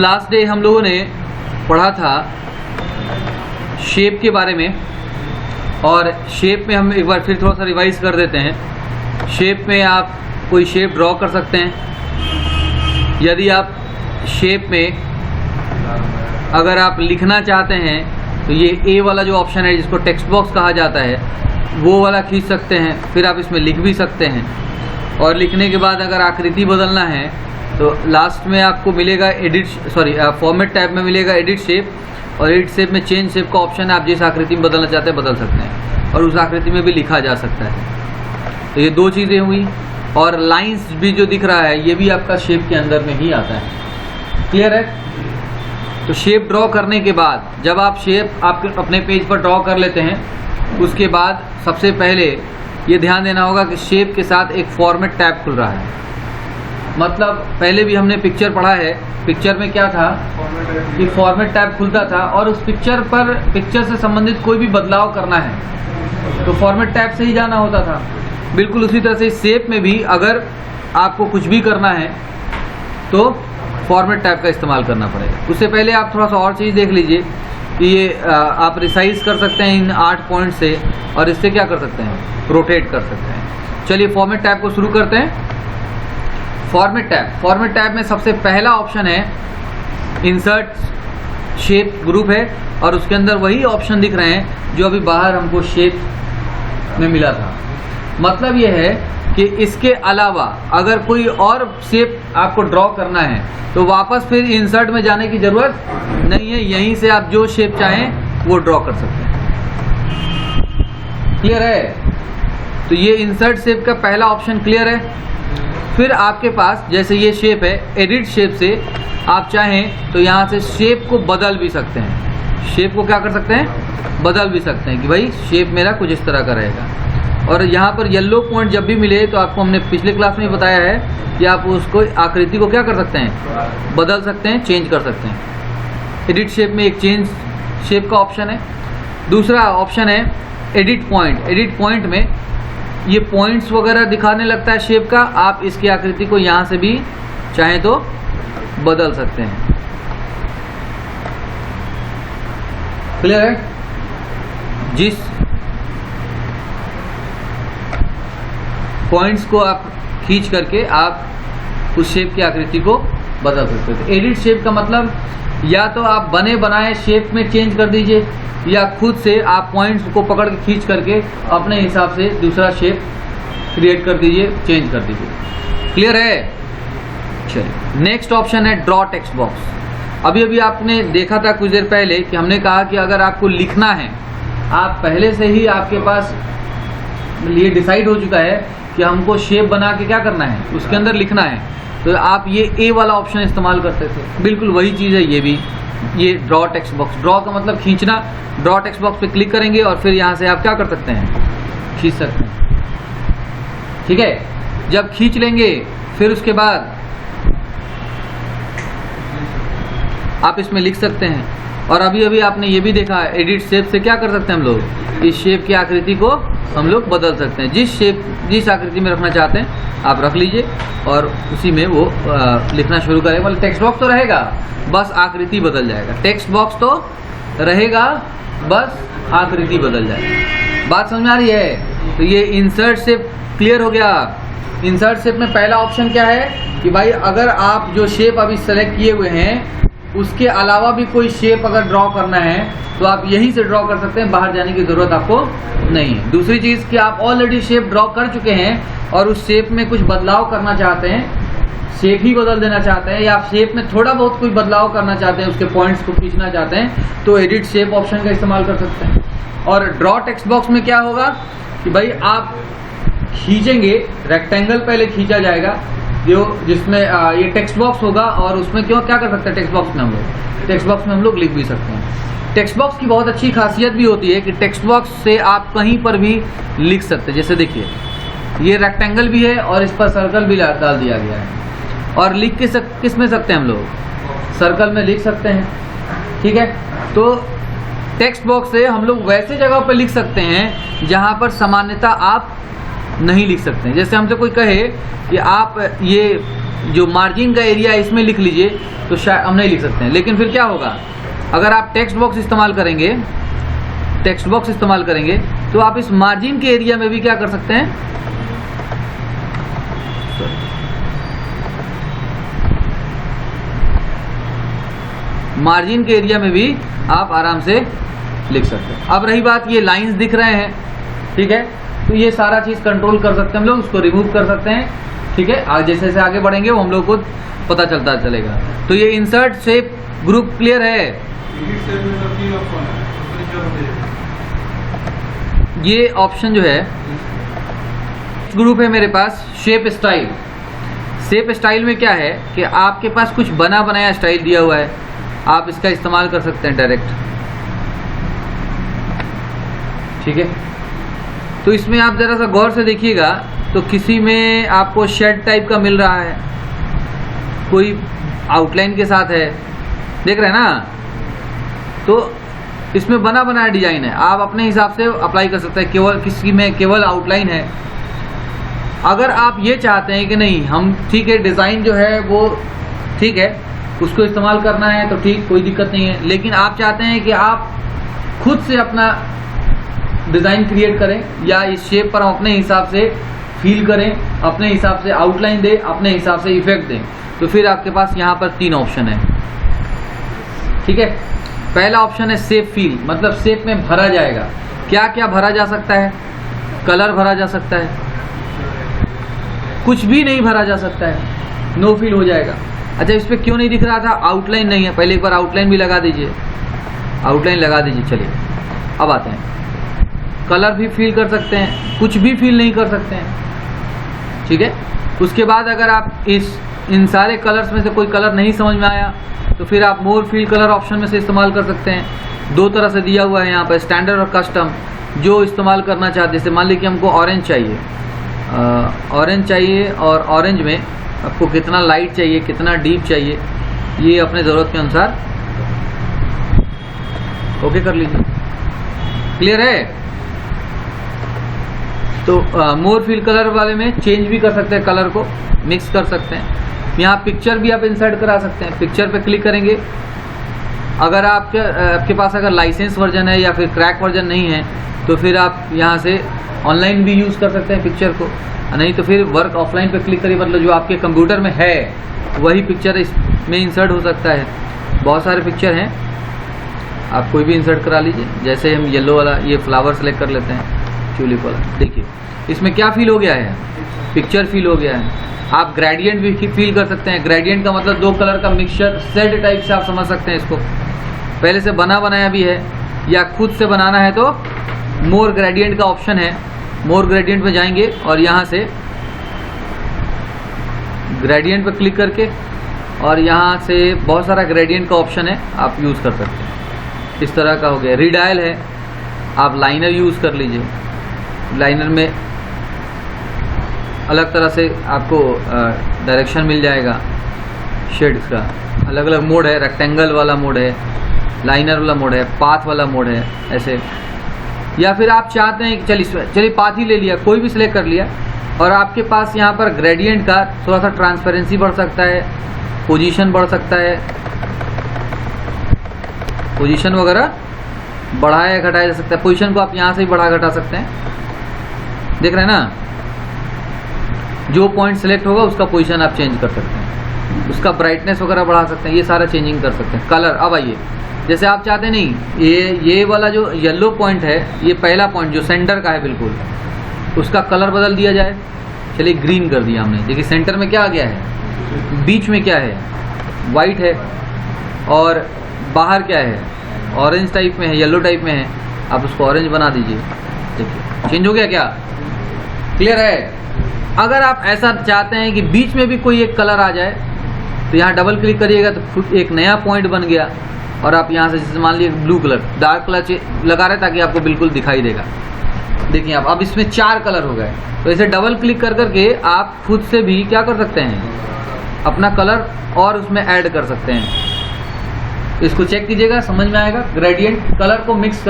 Last day हम लोगों ने पढ़ा था शेप के बारे में, और शेप में हम एक बार फिर थोड़ा सा रिवाइज कर देते हैं। शेप में आप कोई शेप ड्रॉ कर सकते हैं। यदि आप शेप में अगर आप लिखना चाहते हैं तो ये ए वाला जो ऑप्शन है जिसको टेक्स्ट बॉक्स कहा जाता है वो वाला खींच सकते हैं, फिर आप इसमें लिख भी सकते हैं। और लिखने के बाद अगर आकृति बदलना है तो लास्ट में आपको मिलेगा फॉर्मेट टैब में मिलेगा एडिट शेप, और एडिट शेप में चेंज शेप का ऑप्शन है। आप जिस आकृति में बदलना चाहते हैं बदल सकते हैं, और उस आकृति में भी लिखा जा सकता है। तो ये दो चीज़ें हुई, और लाइंस भी जो दिख रहा है ये भी आपका शेप के अंदर में ही आता है। क्लियर है? तो शेप ड्रॉ करने के बाद जब आप शेप आप अपने पेज पर ड्रॉ कर लेते हैं, उसके बाद सबसे पहले ये ध्यान देना होगा कि शेप के साथ एक फॉर्मेट टैब खुल रहा है। मतलब पहले भी हमने पिक्चर पढ़ा है, पिक्चर में क्या था कि फॉर्मेट टैब खुलता था, और उस पिक्चर से संबंधित कोई भी बदलाव करना है तो फॉर्मेट टैब से ही जाना होता था। बिल्कुल उसी तरह से शेप में भी अगर आपको कुछ भी करना है तो फॉर्मेट टैब का इस्तेमाल करना पड़ेगा। उससे पहले आप थोड़ा सा और चीज़ देख लीजिए कि ये आप रिसाइज कर सकते हैं इन 8 पॉइंट से, और इससे क्या कर सकते हैं, रोटेट कर सकते हैं। चलिए फॉर्मेट टैब को शुरू करते हैं। फॉर्मेट टैब में सबसे पहला ऑप्शन है इंसर्ट शेप ग्रुप है, और उसके अंदर वही ऑप्शन दिख रहे हैं जो अभी बाहर हमको शेप में मिला था। मतलब ये है कि इसके अलावा अगर कोई और शेप आपको ड्रॉ करना है तो वापस फिर इंसर्ट में जाने की ज़रूरत नहीं है, यहीं से आप जो शेप चाहें वो ड्रॉ कर सकते हैं। क्लियर है? तो ये इंसर्ट शेप का पहला ऑप्शन क्लियर है। फिर आपके पास जैसे ये शेप है, एडिट शेप से आप चाहें तो यहाँ से शेप को बदल भी सकते हैं। शेप को क्या कर सकते हैं, बदल भी सकते हैं कि भाई शेप मेरा कुछ इस तरह का रहेगा। और यहाँ पर येलो पॉइंट जब भी मिले तो आपको हमने पिछले क्लास में बताया है कि आप उसको आकृति को क्या कर सकते हैं, बदल सकते हैं, चेंज कर सकते हैं। एडिट शेप में एक चेंज शेप का ऑप्शन है। दूसरा ऑप्शन है एडिट पॉइंट। एडिट पॉइंट में ये पॉइंट्स वगैरह दिखाने लगता है शेप का, आप इसकी आकृति को यहाँ से भी चाहें तो बदल सकते हैं। क्लियर है? जिस पॉइंट्स को आप खींच करके आप उस शेप की आकृति को बदल सकते हो। एडिट शेप का मतलब या तो आप बने बनाए शेप में चेंज कर दीजिए, या खुद से आप पॉइंट्स को पकड़ के खींच करके अपने हिसाब से दूसरा शेप क्रिएट कर दीजिए, चेंज कर दीजिए। क्लियर है? चलिए नेक्स्ट ऑप्शन है ड्रॉ टेक्स्ट बॉक्स। अभी आपने देखा था कुछ देर पहले कि हमने कहा कि अगर आपको लिखना है, आप पहले से ही आपके पास ये डिसाइड हो चुका है कि हमको शेप बना के क्या करना है, उसके अंदर लिखना है, तो आप ये ए वाला ऑप्शन इस्तेमाल करते थे। बिल्कुल वही चीज़ है ये भी, ये ड्रॉ टेक्स्ट बॉक्स। ड्रॉ का मतलब खींचना। ड्रॉ टेक्स्ट बॉक्स पे क्लिक करेंगे और फिर यहाँ से आप क्या कर सकते हैं, खींच सकते हैं। ठीक है? जब खींच लेंगे फिर उसके बाद आप इसमें लिख सकते हैं। और अभी आपने ये भी देखा एडिट शेप से क्या कर सकते हैं हम लोग, इस शेप की आकृति को हम लोग बदल सकते हैं। जिस आकृति में रखना चाहते हैं आप रख लीजिए और उसी में वो लिखना शुरू करेगा। मतलब टेक्स्ट बॉक्स तो रहेगा, बस आकृति बदल जाएगा। टेक्स्ट बॉक्स तो रहेगा, बस आकृति बदल जाएगी। बात समझ में आ रही है? तो ये इंसर्ट शेप क्लियर हो गया। इंसर्ट शेप में पहला ऑप्शन क्या है कि भाई अगर आप जो शेप अभी सेलेक्ट किए हुए हैं उसके अलावा भी कोई शेप अगर ड्रॉ करना है तो आप यहीं से ड्रॉ कर सकते हैं, बाहर जाने की ज़रूरत आपको नहीं है। दूसरी चीज़ कि आप ऑलरेडी शेप ड्रॉ कर चुके हैं और उस शेप में कुछ बदलाव करना चाहते हैं, शेप ही बदल देना चाहते हैं, या आप शेप में थोड़ा बहुत कोई बदलाव करना चाहते हैं, उसके पॉइंट्स को खींचना चाहते हैं, तो एडिट शेप ऑप्शन का इस्तेमाल कर सकते हैं। और ड्रॉ टेक्स्ट बॉक्स में क्या होगा कि भाई आप खींचेंगे, रेक्टेंगल पहले खींचा जाएगा जिसमें ये टेक्स्ट बॉक्स होगा, और उसमें क्या कर सकते हैं, टेक्स्ट बॉक्स में हम लोग लिख भी सकते हैं। टेक्स्ट बॉक्स की बहुत अच्छी खासियत भी होती है कि टेक्स्ट बॉक्स से आप कहीं पर भी लिख सकते हैं। जैसे देखिए ये रेक्टेंगल भी है और इस पर सर्कल भी डाल दिया गया है, और लिख के किस में सकते हैं हम लोग, सर्कल में लिख सकते हैं। ठीक है? तो टेक्स्ट बॉक्स से हम लोग वैसे जगह पर लिख सकते हैं जहाँ पर सामान्यतः आप नहीं लिख सकते हैं। जैसे हमसे कोई कहे कि आप ये जो मार्जिन का एरिया है इसमें लिख लीजिए, तो शायद हम नहीं लिख सकते हैं। लेकिन फिर क्या होगा, अगर आप टेक्स्ट बॉक्स इस्तेमाल करेंगे, तो आप इस मार्जिन के एरिया में भी क्या कर सकते हैं, मार्जिन के एरिया में भी आप आराम से लिख सकते हैं। अब रही बात, ये लाइंस दिख रहे हैं, ठीक है, तो ये सारा चीज कंट्रोल कर सकते हैं हम लोग, उसको रिमूव कर सकते हैं, ठीक है। आज जैसे जैसे आगे बढ़ेंगे वो हम लोग को पता चलता चलेगा। तो ये इंसर्ट शेप ग्रुप क्लियर है। ये ऑप्शन जो है ग्रुप है मेरे पास शेप स्टाइल। शेप स्टाइल में क्या है कि आपके पास कुछ बना बनाया स्टाइल दिया हुआ है, आप इसका इस्तेमाल कर सकते हैं डायरेक्ट, ठीक है। तो इसमें आप जरा सा गौर से देखिएगा, तो किसी में आपको शेड टाइप का मिल रहा है, कोई आउटलाइन के साथ है, देख रहे हैं ना। तो इसमें बना बनाया डिजाइन है, आप अपने हिसाब से अप्लाई कर सकते हैं। केवल किसी में केवल आउटलाइन है। अगर आप ये चाहते हैं कि नहीं हम ठीक है डिजाइन जो है वो ठीक है उसको इस्तेमाल करना है तो ठीक, कोई दिक्कत नहीं है। लेकिन आप चाहते हैं कि आप खुद से अपना डिजाइन क्रिएट करें या इस शेप पर हम अपने हिसाब से फील करें, अपने हिसाब से आउटलाइन दें, अपने हिसाब से इफेक्ट दें, तो फिर आपके पास यहाँ पर 3 ऑप्शन है, ठीक है। पहला ऑप्शन है शेप फील, मतलब शेप में भरा जाएगा। क्या क्या भरा जा सकता है, कलर भरा जा सकता है, कुछ भी नहीं भरा जा सकता है, नो फील हो जाएगा। अच्छा, इस पर क्यों नहीं दिख रहा था, आउटलाइन नहीं है। पहले एक बार आउटलाइन भी लगा दीजिए, आउटलाइन लगा दीजिए। चलिए अब आते हैं, कलर भी फील कर सकते हैं, कुछ भी फील नहीं कर सकते हैं, ठीक है। उसके बाद अगर आप इन सारे कलर्स में से कोई कलर नहीं समझ में आया तो फिर आप मोर फील कलर ऑप्शन में से इस्तेमाल कर सकते हैं। 2 तरह से दिया हुआ है यहाँ पर, स्टैंडर्ड और कस्टम। जो इस्तेमाल करना चाहते हैं, जैसे मान लीजिए कि हमको ऑरेंज चाहिए, और ऑरेंज में आपको कितना लाइट चाहिए, कितना डीप चाहिए, ये अपने ज़रूरत के अनुसार ओके कर लीजिए। क्लियर है। तो मोर फील कलर वाले में चेंज भी कर सकते हैं, कलर को मिक्स कर सकते हैं। यहाँ पिक्चर भी आप इंसर्ट करा सकते हैं। पिक्चर पे क्लिक करेंगे, अगर आपके पास अगर लाइसेंस वर्जन है या फिर क्रैक वर्जन नहीं है तो फिर आप यहाँ से ऑनलाइन भी यूज़ कर सकते हैं पिक्चर को, नहीं तो फिर वर्क ऑफलाइन पे क्लिक करिए, मतलब जो आपके कंप्यूटर में है वही पिक्चर इसमें इंसर्ट हो सकता है। बहुत सारे पिक्चर हैं, आप कोई भी इंसर्ट करा लीजिए। जैसे हम येलो वाला ये फ्लावर सेलेक्ट कर लेते हैं, ट्यूलिप वाला, देखिए इसमें क्या फील हो गया है, पिक्चर फील हो गया है। आप ग्रेडियंट भी फील कर सकते हैं। ग्रेडियंट का मतलब 2 कलर का मिक्सचर, सेट टाइप से आप समझ सकते हैं इसको। पहले से बना बनाया भी है या खुद से बनाना है तो मोर ग्रेडियंट का ऑप्शन है। मोर ग्रेडियंट में जाएंगे और यहाँ से ग्रेडियंट पर क्लिक करके, और यहाँ से बहुत सारा ग्रेडियंट का ऑप्शन है, आप यूज़ कर सकते हैं। इस तरह का हो गया। रीडायल है, आप लाइनर यूज़ कर लीजिए। लाइनर में अलग तरह से आपको डायरेक्शन मिल जाएगा, शेड्स का अलग अलग मोड है। रेक्टेंगल वाला मोड है, लाइनर वाला मोड है, पाथ वाला मोड है, ऐसे। या फिर आप चाहते हैं कि चलिए पाथ ही ले लिया, कोई भी सिलेक्ट कर लिया, और आपके पास यहाँ पर ग्रेडियंट का थोड़ा सा ट्रांसपेरेंसी बढ़ सकता है, पोजीशन बढ़ सकता है, पोजीशन वगैरह बढ़ाया घटाया जा सकता है। पोजीशन को आप यहाँ से ही बढ़ा घटा सकते हैं, देख रहे हैं ना। जो पॉइंट सेलेक्ट होगा उसका पोजीशन आप चेंज कर सकते हैं, उसका ब्राइटनेस वगैरह बढ़ा सकते हैं, ये सारा चेंजिंग कर सकते हैं। कलर, अब आइए, जैसे आप चाहते नहीं ये वाला जो येलो पॉइंट है, ये पहला पॉइंट जो सेंटर का है बिल्कुल, उसका कलर बदल दिया जाए। चलिए ग्रीन कर दिया हमने। देखिए सेंटर में क्या आ गया है, बीच में क्या है, वाइट है, और बाहर क्या है, ऑरेंज टाइप में है, येलो टाइप में है। आप उसको ऑरेंज बना दीजिए, देखिए चेंज हो गया क्या। क्लियर है। अगर आप ऐसा चाहते हैं कि बीच में भी कोई एक कलर आ जाए तो यहाँ डबल क्लिक करिएगा तो एक नया पॉइंट बन गया, और आप यहाँ से जैसे मान लीजिए ब्लू कलर, डार्क कलर लगा रहे ताकि आपको बिल्कुल दिखाई देगा। देखिए आप, अब इसमें 4 कलर हो गए। तो इसे डबल क्लिक कर करके आप खुद से भी क्या कर सकते हैं, अपना कलर और उसमें ऐड कर सकते हैं। इसको चेक कीजिएगा, समझ में आएगा। ग्रेडियंट कलर को मिक्स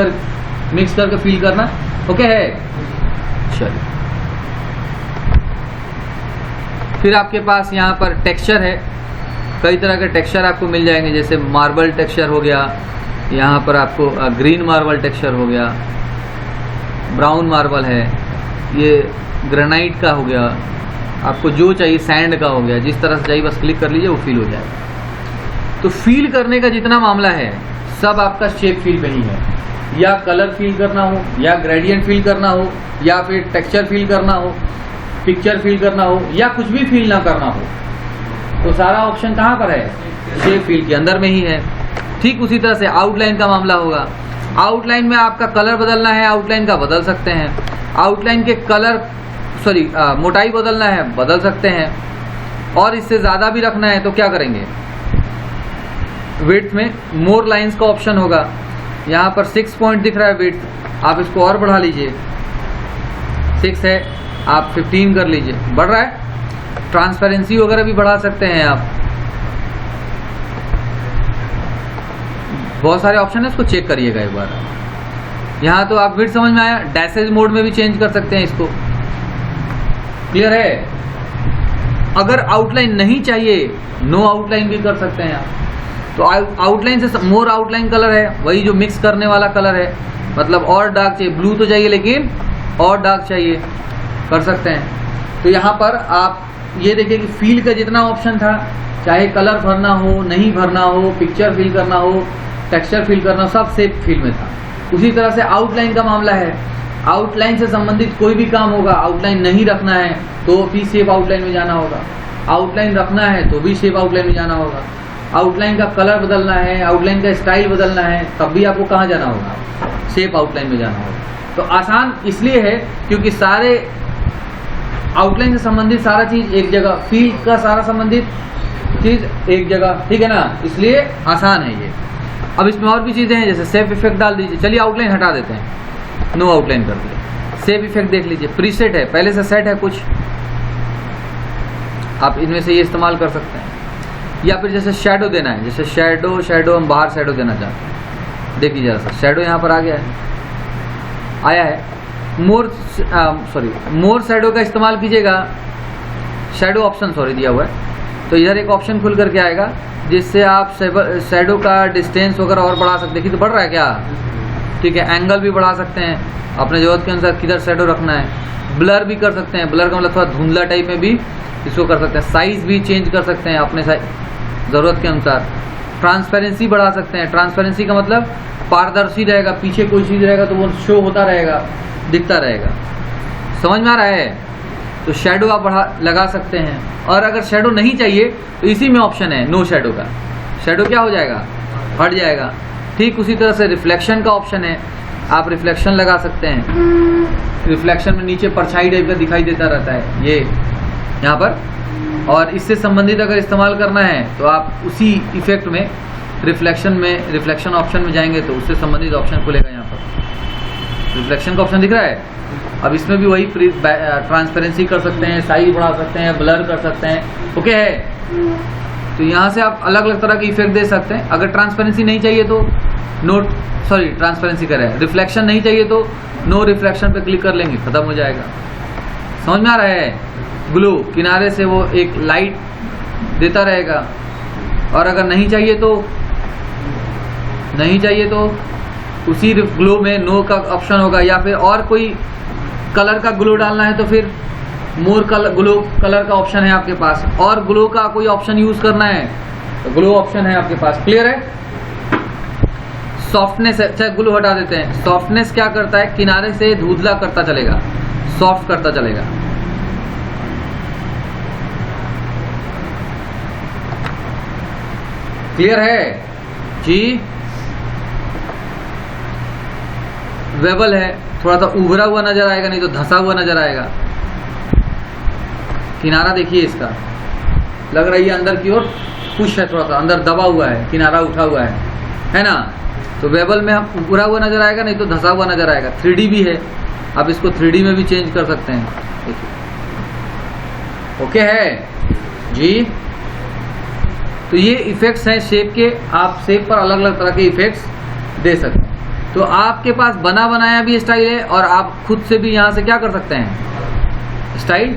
करके फील करना, ओके है। चलिए फिर आपके पास यहाँ पर टेक्सचर है, कई तरह के टेक्सचर आपको मिल जाएंगे, जैसे मार्बल टेक्सचर हो गया, यहाँ पर आपको ग्रीन मार्बल टेक्सचर हो गया, ब्राउन मार्बल है, ये ग्रेनाइट का हो गया, आपको जो चाहिए सैंड का हो गया, जिस तरह से चाहिए बस क्लिक कर लीजिए वो फील हो जाएगा। तो फील करने का जितना मामला है सब आपका शेप फील पे ही है, या कलर फील करना हो, या ग्रेडियंट फील करना हो, या फिर टेक्सचर फील करना हो, पिक्चर फील करना हो, या कुछ भी फील ना करना हो, तो सारा ऑप्शन कहाँ पर है? शेप फील के अंदर में ही है। ठीक उसी तरह से आउटलाइन का मामला होगा। आउटलाइन में आपका कलर बदलना है, आउटलाइन का बदल सकते हैं। आउटलाइन के कलर मोटाई बदलना है, बदल सकते हैं। और इससे ज़्यादा भी रखना है तो क्या करेंगे? विड्थ में मोर लाइंस का ऑप्शन होगा। यहाँ पर 6 पॉइंट दिख रहा है विड्थ, आप इसको और बढ़ा लीजिए, 6 है आप 15 कर लीजिए, बढ़ रहा है। ट्रांसपेरेंसी वगैरह भी बढ़ा सकते हैं आप, बहुत सारे ऑप्शन है, उसको चेक करिएगा एक बार। यहाँ तो आप विड्थ समझ में आया, डैशेज मोड में भी चेंज कर सकते हैं इसको, क्लियर है। अगर आउटलाइन नहीं चाहिए, नो आउटलाइन भी कर सकते हैं आप। तो आउटलाइन से मोर आउटलाइन कलर है, वही जो मिक्स करने वाला कलर है, मतलब और डार्क चाहिए, ब्लू तो चाहिए लेकिन और डार्क चाहिए, कर सकते हैं। तो यहाँ पर आप ये देखिए कि फील का जितना ऑप्शन था, चाहे कलर भरना हो, नहीं भरना हो, पिक्चर फील करना हो, टेक्सचर फील करना हो, सब शेप फील में था। उसी तरह से आउटलाइन का मामला है, आउटलाइन से संबंधित कोई भी काम होगा, आउटलाइन नहीं रखना है तो भी शेप आउटलाइन में जाना होगा, आउटलाइन रखना है तो भी शेप आउटलाइन में जाना होगा, आउटलाइन का कलर बदलना है, आउटलाइन का स्टाइल बदलना है, तब भी आपको कहाँ जाना होगा? शेप आउटलाइन में जाना होगा। तो आसान इसलिए है क्योंकि सारे आउटलाइन से संबंधित सारा चीज एक जगह, फील का सारा संबंधित चीज एक जगह, ठीक है ना, इसलिए आसान है ये। अब इसमें और भी चीजें हैं, जैसे सेफ इफेक्ट डाल दीजिए। चलिए आउटलाइन हटा देते हैं, नो आउटलाइन कर दिया। सेफ इफेक्ट देख लीजिए, प्रीसेट है, पहले से सेट है कुछ, आप इनमें से ये इस्तेमाल कर सकते हैं। या फिर जैसे शेडो देना है, जैसे शेडो हम बाहर शेडो देना चाहते हैं, देखिए जरा सा शेडो यहाँ पर आ गया है, आया है। मोर शेडो का इस्तेमाल कीजिएगा, शेडो ऑप्शन दिया हुआ है, तो इधर एक ऑप्शन खुल करके आएगा जिससे आप शेडो का डिस्टेंस वगैरह और बढ़ा सकते हैं। देखिए तो बढ़ रहा है क्या? ठीक है, एंगल भी बढ़ा सकते हैं अपने जरूरत के अनुसार, किधर शेडो रखना है। ब्लर भी कर सकते हैं, ब्लर का मतलब थोड़ा धुंधला टाइप में भी इसको कर सकते हैं। साइज भी चेंज कर सकते हैं अपने ज़रूरत के अनुसार। ट्रांसपेरेंसी बढ़ा सकते हैं, ट्रांसपेरेंसी का मतलब पारदर्शी रहेगा, पीछे कोई चीज़ रहेगा तो वो शो होता रहेगा, दिखता रहेगा। समझ में आ रहा है? तो शेडो आप लगा सकते हैं। और अगर शेडो नहीं चाहिए तो इसी में ऑप्शन है नो शेडो का, शेडो क्या हो जाएगा? हट जाएगा। ठीक उसी तरह से रिफ्लेक्शन का ऑप्शन है, आप रिफ्लेक्शन लगा सकते हैं। रिफ्लेक्शन में नीचे परछाई टाइप का दिखाई देता रहता है ये यहाँ पर, और इससे संबंधित अगर इस्तेमाल करना है तो आप उसी इफेक्ट में रिफ्लेक्शन ऑप्शन में जाएंगे तो उससे संबंधित ऑप्शन खुलेगा। यहाँ पर रिफ्लेक्शन का ऑप्शन दिख रहा है। अब इसमें भी वही ट्रांसपेरेंसी कर सकते हैं, साइज बढ़ा सकते हैं, ब्लर कर सकते हैं, ओके है। तो यहाँ से आप अलग अलग तरह के इफेक्ट दे सकते हैं। अगर ट्रांसपेरेंसी नहीं चाहिए तो ट्रांसपेरेंसी करें, रिफ्लेक्शन नहीं चाहिए तो नो रिफ्लेक्शन पे क्लिक कर लेंगे, खत्म हो जाएगा। समझ में आ रहा है? ग्लो किनारे से वो एक लाइट देता रहेगा, और अगर नहीं चाहिए तो उसी ग्लो में नो का ऑप्शन होगा। या फिर और कोई कलर का ग्लो डालना है तो फिर मोर ग्लो कलर का ऑप्शन है आपके पास, और ग्लो का कोई ऑप्शन यूज करना है तो ग्लो ऑप्शन है आपके पास। क्लियर है? सॉफ्टनेस है, अच्छा ग्लो हटा देते हैं। सॉफ्टनेस क्या करता है? किनारे से धुंधला करता चलेगा, सॉफ्ट करता चलेगा। क्लियर है जी? वेबल है, थोड़ा सा उभरा हुआ नजर आएगा, नहीं तो धंसा हुआ नजर आएगा। किनारा देखिए इसका, लग रही है अंदर की ओर पुश है, थोड़ा सा अंदर दबा हुआ है, किनारा उठा हुआ है ना? तो वेबल में हम उभरा हुआ नजर आएगा, नहीं तो धंसा हुआ नजर आएगा। 3D भी है, आप इसको 3D में भी चेंज कर सकते हैं। देखिए, ओके है जी? तो ये इफेक्ट्स हैं शेप के, आप शेप पर अलग अलग तरह के इफेक्ट्स दे सकते हैं। तो आपके पास बना बनाया भी स्टाइल है, और आप खुद से भी यहाँ से क्या कर सकते हैं? स्टाइल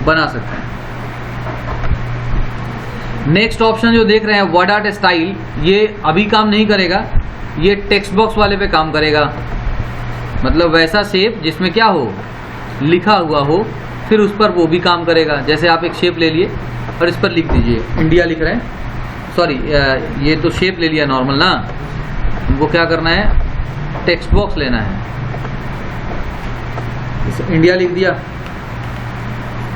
बना सकते हैं। नेक्स्ट ऑप्शन जो देख रहे हैं वर्ड आर्ट स्टाइल, ये अभी काम नहीं करेगा, ये टेक्स्ट बॉक्स वाले पे काम करेगा। मतलब वैसा शेप जिसमें क्या हो, लिखा हुआ हो, फिर उस पर वो भी काम करेगा। जैसे आप एक शेप ले लिए और इस पर लिख दीजिए इंडिया लिख रहे हैं, सॉरी ये तो शेप ले लिया नॉर्मल ना, हमको क्या करना है, टेक्स्ट बॉक्स लेना है। इस इंडिया लिख दिया,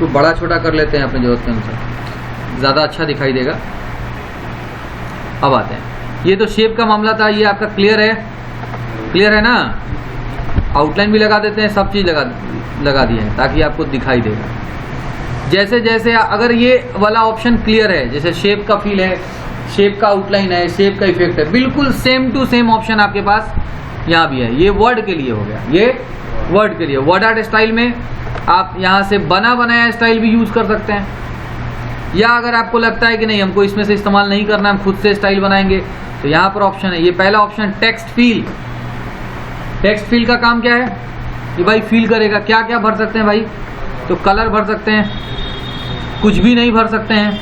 तो बड़ा छोटा कर लेते हैं अपनी जरूरत के अनुसार, ज़्यादा अच्छा दिखाई देगा। अब आते हैं, ये तो शेप का मामला था, ये आपका क्लियर है, क्लियर है ना। आउटलाइन भी लगा देते हैं, सब चीज़ लगा दिए हैं ताकि आपको दिखाई देगा। जैसे जैसे अगर ये वाला ऑप्शन क्लियर है, जैसे शेप का फील है, शेप का आउटलाइन है, शेप का इफेक्ट है, बिल्कुल सेम टू सेम ऑप्शन आपके पास यहाँ भी है। ये वर्ड के लिए हो गया, ये वर्ड के लिए। वर्ड आर्ट स्टाइल में आप यहाँ से बना बनाया स्टाइल भी यूज़ कर सकते हैं, या अगर आपको लगता है कि नहीं हमको इसमें से इस्तेमाल नहीं करना, हम खुद से स्टाइल बनाएंगे, तो यहाँ पर ऑप्शन है। ये पहला option text feel. Text feel का काम क्या है कि भाई फील करेगा, क्या क्या भर सकते हैं भाई, तो कलर भर सकते हैं, कुछ भी नहीं भर सकते हैं,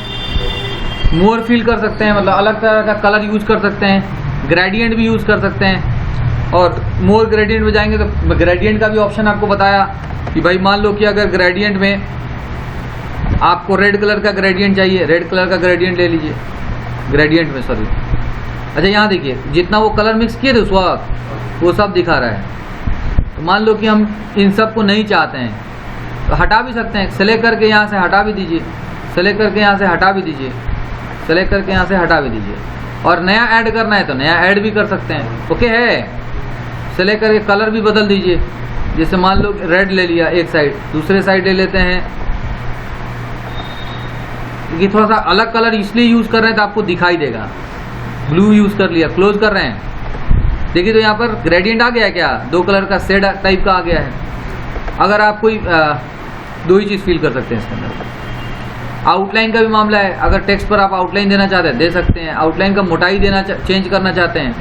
मोर फील कर सकते हैं, मतलब अलग तरह का कलर यूज कर सकते हैं, ग्रेडियंट भी यूज कर सकते हैं। और मोर ग्रेडियंट में जाएंगे तो ग्रेडियंट का भी ऑप्शन आपको बताया कि भाई मान लो कि अगर ग्रेडियंट में आपको रेड कलर का ग्रेडियंट चाहिए, रेड कलर का ग्रेडियंट ले लीजिए, ग्रेडियंट में सॉरी। अच्छा यहाँ देखिए, जितना वो कलर मिक्स किए थे उस वक्त वो सब दिखा रहा है। तो मान लो कि हम इन सब को नहीं चाहते हैं तो हटा भी सकते हैं, सेलेक्ट करके यहाँ से हटा भी दीजिए, सेलेक्ट करके यहाँ से हटा भी दीजिए, सेलेक्ट करके यहाँ से हटा भी दीजिए। और नया ऐड करना है तो नया ऐड भी कर सकते हैं। ओके है, सेलेक्ट करके कलर भी बदल दीजिए। जैसे मान लो रेड ले लिया एक साइड, दूसरे साइड ले लेते हैं, क्योंकि थोड़ा सा अलग कलर इसलिए यूज़ कर रहे हैं तो आपको दिखाई देगा। ब्लू यूज़ कर लिया, क्लोज कर रहे हैं, देखिए तो यहाँ पर ग्रेडियंट आ गया है, क्या दो कलर का शेड टाइप का आ गया है। अगर आप कोई दो ही चीज़ फील कर सकते हैं इसके अंदर। आउटलाइन का भी मामला है, अगर टेक्स्ट पर आप आउटलाइन देना चाहते हैं दे सकते हैं, आउटलाइन का मोटाई देना चेंज करना चाहते हैं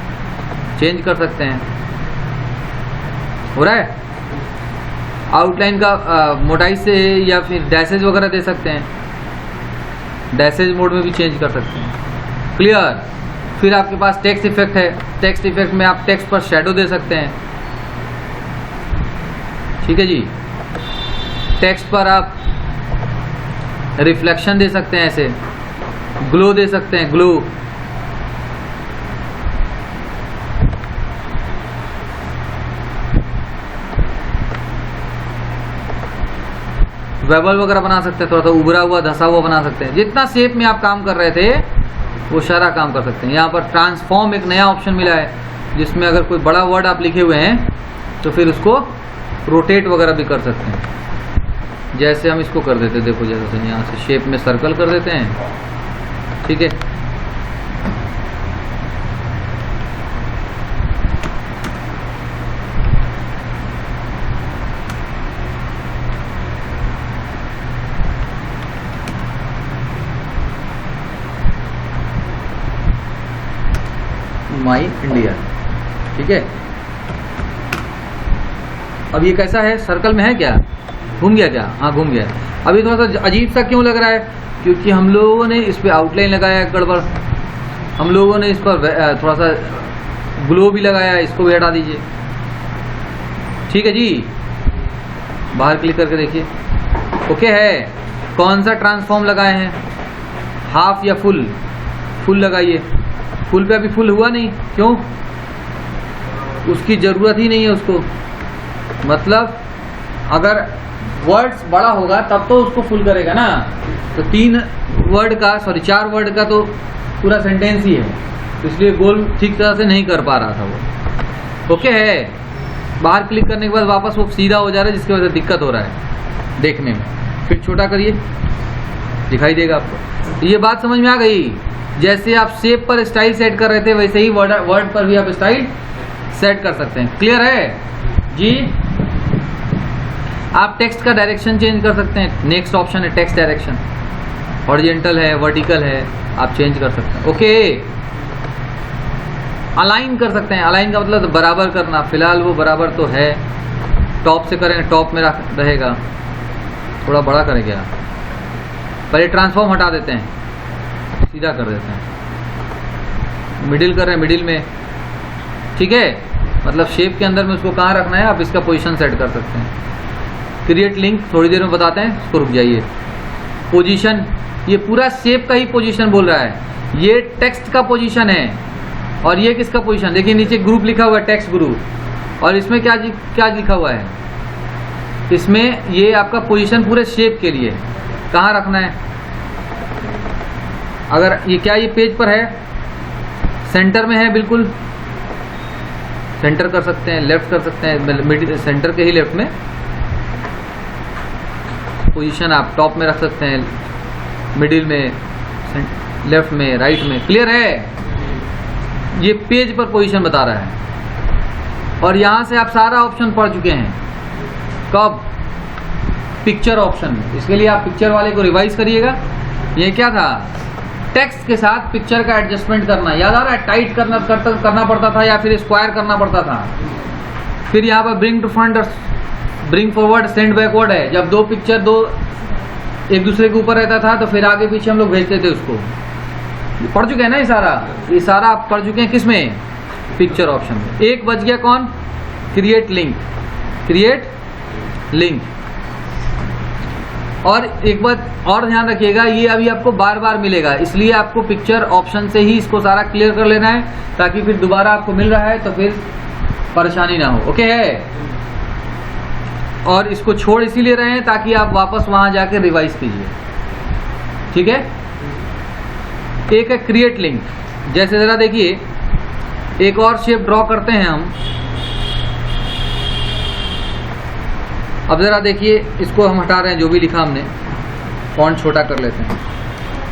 चेंज कर सकते हैं। हो रहा है, आउटलाइन का मोटाई से या फिर डैशेज वगैरह दे सकते हैं, डैशेज मोड में भी चेंज कर सकते हैं। क्लियर। फिर आपके पास टेक्स्ट इफेक्ट है, टेक्स्ट इफेक्ट में आप टेक्स्ट पर शैडो दे सकते हैं। ठीक है जी, टेक्स्ट पर आप रिफ्लेक्शन दे सकते हैं, ऐसे ग्लो दे सकते हैं, ग्लो। वेबल वगैरह बना सकते हैं, थोड़ा सा उभरा हुआ धसा हुआ बना सकते हैं। जितना शेप में आप काम कर रहे थे वो सारा काम कर सकते हैं। यहाँ पर ट्रांसफॉर्म एक नया ऑप्शन मिला है, जिसमें अगर कोई बड़ा वर्ड आप लिखे हुए हैं तो फिर उसको रोटेट वगैरह भी कर सकते हैं। जैसे हम इसको कर देते हैं, देखो जैसे यहाँ से शेप में सर्कल कर देते हैं, ठीक है। माई इंडिया, ठीक है। अब ये कैसा है, सर्कल में है क्या, घूम गया क्या, हाँ घूम गया। अभी थोड़ा सा अजीब सा क्यों लग रहा है, क्योंकि हम लोगों ने इस पर आउटलाइन लगाया है गड़बड़, हम लोगों ने इस पर थोड़ा सा ग्लो भी लगाया है, इसको भी हटा दीजिए। ठीक है जी, बाहर क्लिक करके देखिए। ओके है, कौन सा ट्रांसफॉर्म लगाए हैं, हाफ या फुल, फुल लगाइए। फुल पे अभी फुल हुआ नहीं, क्यों, उसकी ज़रूरत ही नहीं है उसको। मतलब अगर वर्ड्स बड़ा होगा तब तो उसको फुल करेगा ना, तो 3 वर्ड का सॉरी 4 वर्ड का तो पूरा सेंटेंस ही है, तो इसलिए गोल ठीक तरह से नहीं कर पा रहा था वो। ओके है, बाहर क्लिक करने के बाद वापस वो सीधा हो जा रहा है, जिसकी वजह से दिक्कत हो रहा है देखने में। फिर छोटा करिए, दिखाई देगा आपको। तो ये बात समझ में आ गई। जैसे आप शेप पर स्टाइल सेट कर रहे थे, वैसे ही वर्ड पर भी आप स्टाइल सेट कर सकते हैं। क्लियर है जी। आप टेक्स्ट का डायरेक्शन चेंज कर सकते हैं, नेक्स्ट ऑप्शन है टेक्स्ट डायरेक्शन, हॉरिजॉन्टल है, वर्टिकल है, आप चेंज कर सकते हैं। ओके, अलाइन कर सकते हैं, अलाइन का मतलब बराबर करना, फिलहाल वो बराबर तो है, टॉप से करेंगे टॉप में रहेगा, थोड़ा बड़ा करेंगे। पहले ट्रांसफॉर्म हटा देते हैं, सीधा कर देते हैं, मिडिल कर रहे हैं, मिडिल में, ठीक है। मतलब शेप के अंदर में उसको कहाँ रखना है, आप इसका पोजीशन सेट कर सकते हैं। क्रिएट लिंक थोड़ी देर में बताते हैं, इसको रुक जाइए। पोजीशन, ये पूरा शेप का ही पोजीशन बोल रहा है, ये टेक्स्ट का पोजीशन है और ये किसका पोजीशन, देखिए नीचे ग्रुप लिखा हुआ है, टेक्स्ट ग्रुप, और इसमें क्या लिखा हुआ है, इसमें ये आपका पोजीशन पूरे शेप के लिए कहाँ रखना है। अगर ये क्या, ये पेज पर है, सेंटर में है, बिल्कुल सेंटर कर सकते हैं, लेफ्ट कर सकते हैं, सेंटर के ही लेफ्ट में पोजीशन आप टॉप में रख सकते हैं, मिडिल में, लेफ्ट में, राइट में। क्लियर है, ये पेज पर पोजीशन बता रहा है। और यहां से आप सारा ऑप्शन पढ़ चुके हैं, कब, पिक्चर ऑप्शन में। इसके लिए आप पिक्चर वाले को रिवाइज करिएगा। ये क्या था, टेक्स्ट के साथ पिक्चर का एडजस्टमेंट करना, याद आ रहा है, टाइट करना पड़ता था या फिर स्क्वायर करना पड़ता था। फिर यहाँ पर bring to front, bring forward, send backward है। जब दो पिक्चर दो एक दूसरे के ऊपर रहता था तो फिर आगे पीछे हम लोग भेजते थे उसको। पढ़ चुके हैं ना, ये सारा आप पढ़ चुके हैं, किसमें, पिक्चर ऑप्शन में। एक बच गया कौन, क्रिएट लिंक, क्रिएट लिंक। और एक बात और ध्यान रखिएगा, ये अभी आपको बार बार मिलेगा, इसलिए आपको पिक्चर ऑप्शन से ही इसको सारा क्लियर कर लेना है, ताकि फिर दोबारा आपको मिल रहा है तो फिर परेशानी ना हो। ओके है, और इसको छोड़ इसीलिए रहे हैं ताकि आप वापस वहां जाकर रिवाइज कीजिए, ठीक है। एक है क्रिएट लिंक, जैसे जरा देखिए, एक और शेप ड्रॉ करते हैं हम। अब जरा देखिए, इसको हम हटा रहे हैं, जो भी लिखा हमने, फॉन्ट छोटा कर लेते हैं,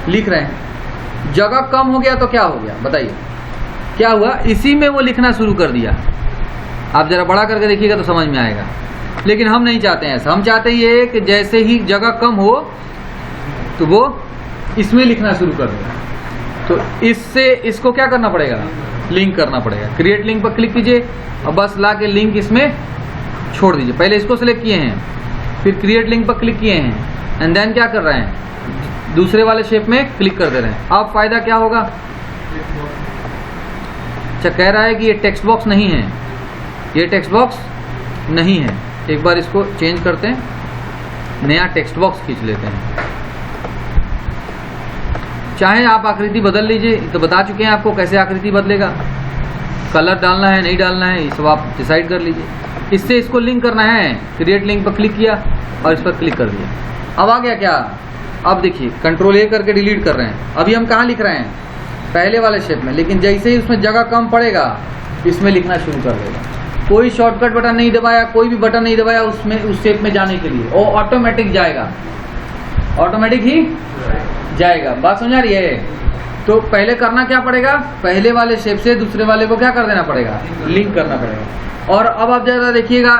लिख रहे हैं। जगह कम हो गया तो क्या हो गया, बताइए क्या हुआ, इसी में वो लिखना शुरू कर दिया। आप जरा बड़ा करके देखिएगा तो समझ में आएगा, लेकिन हम नहीं चाहते हैं ऐसा। हम चाहते ये कि जैसे ही जगह कम हो तो वो इसमें लिखना शुरू कर देगा। तो इससे इसको क्या करना पड़ेगा, लिंक करना पड़ेगा। क्रिएट लिंक पर क्लिक कीजिए और बस ला के लिंक इसमें छोड़ दीजिए। पहले इसको सिलेक्ट किए हैं, फिर क्रिएट लिंक पर क्लिक किए हैं, एंड देन क्या कर रहे हैं, दूसरे वाले शेप में क्लिक कर दे रहे हैं। अब फायदा क्या होगा, अच्छा कह रहा है कि ये टेक्स्ट बॉक्स नहीं है, ये टेक्स्ट बॉक्स नहीं है। एक बार इसको चेंज करते हैं, नया टेक्स्ट बॉक्स खींच लेते हैं। चाहे आप आकृति बदल लीजिए, तो बता चुके हैं आपको कैसे आकृति बदलेगा, कलर डालना है नहीं डालना है, ये सब आप डिसाइड कर लीजिए। इससे इसको लिंक करना है, क्रिएट लिंक पर क्लिक किया और इस पर क्लिक कर दिया। अब आ गया क्या, अब देखिए कंट्रोल ए करके डिलीट कर रहे हैं। अभी हम कहाँ लिख रहे हैं, पहले वाले शेप में, लेकिन जैसे ही उसमें जगह कम पड़ेगा इसमें लिखना शुरू कर देगा। कोई शॉर्टकट बटन नहीं दबाया, कोई भी बटन नहीं दबाया उसमें, उस शेप में जाने के लिए, वो ऑटोमेटिक जाएगा, ऑटोमेटिक ही जाएगा। बात समझ आ रही है। तो पहले करना क्या पड़ेगा, पहले वाले शेप से दूसरे वाले को क्या कर देना पड़ेगा, लिंक करना पड़ेगा। और अब आप जरा देखिएगा,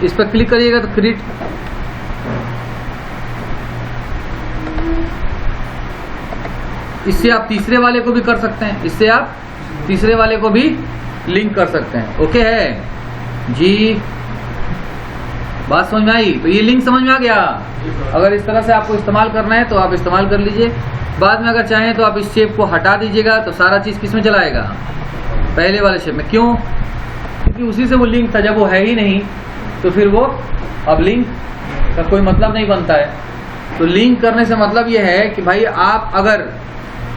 इस पर क्लिक करिएगा तो क्रिएट, इससे आप तीसरे वाले को भी कर सकते हैं, इससे आप तीसरे वाले को भी लिंक कर सकते हैं। ओके है जी, बात समझ में आई। तो ये लिंक समझ में आ गया। अगर इस तरह से आपको इस्तेमाल करना है तो आप इस्तेमाल कर लीजिए। बाद में अगर चाहें तो आप इस शेप को हटा दीजिएगा, तो सारा चीज किस में चलाएगा, पहले वाले शेप में। क्यों, क्योंकि उसी से वो लिंक था, जब वो है ही नहीं तो फिर वो अब लिंक का कोई मतलब नहीं बनता है। तो लिंक करने से मतलब ये है कि भाई आप अगर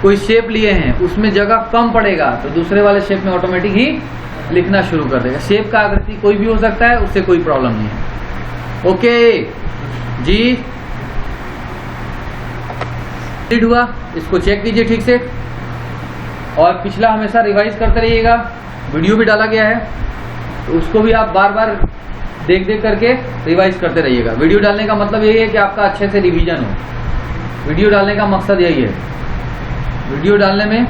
कोई शेप लिए हैं उसमें जगह कम पड़ेगा तो दूसरे वाले शेप में ऑटोमेटिक ही लिखना शुरू कर देगा। शेप का आकृति कोई भी हो सकता है, उससे कोई प्रॉब्लम नहीं है। ओके जी, कंप्लीट हुआ, इसको चेक कीजिए ठीक से। और पिछला हमेशा रिवाइज करते रहिएगा, वीडियो भी डाला गया है तो उसको भी आप बार बार देख देख करके रिवाइज करते रहिएगा। वीडियो डालने का मतलब यही है कि आपका अच्छे से रिवीजन हो। वीडियो डालने का मकसद यही है। वीडियो डालने में